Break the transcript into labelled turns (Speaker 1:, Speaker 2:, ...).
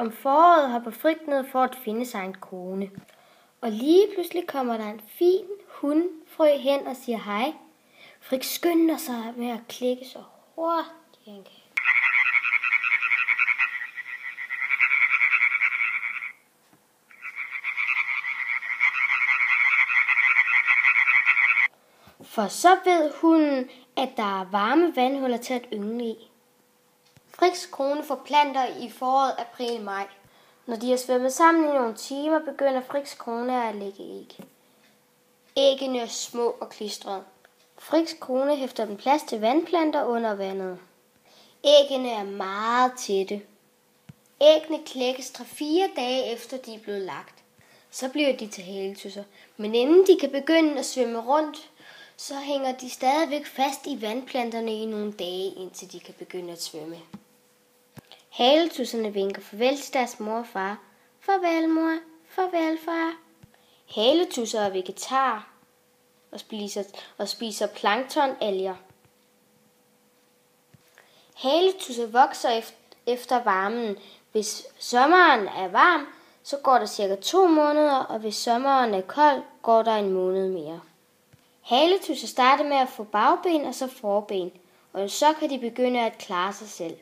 Speaker 1: om foråret hopper Frik ned for at finde sig en kone. Og lige pludselig kommer der en fin hundfrø hen og siger hej. Frik skynder sig med at klikke så hurtigt han kan. For så ved hunden, at der er varme vandhuller til at yngle i. Friks kone forplanter i foråret april-maj. Når de har svømmet sammen i nogle timer, begynder Friks kone at lægge æg. Æggene er små og klistrede. Friks kone hæfter dem plads til vandplanter under vandet. Æggene er meget tætte. Æggene klækkes 3-4 dage efter de er blevet lagt. Så bliver de til haletudser. Men inden de kan begynde at svømme rundt, så hænger de stadigvæk fast i vandplanterne i nogle dage, indtil de kan begynde at svømme. Haletudserne vinker farvel til deres mor og far. Farvel mor, farvel far. Haletusser er vegetarer og spiser planktonalger. Haletusser vokser efter varmen. Hvis sommeren er varm, så går der cirka 2 måneder, og hvis sommeren er kold, går der 1 måned mere. Haletusser starter med at få bagben og så forben, og så kan de begynde at klare sig selv.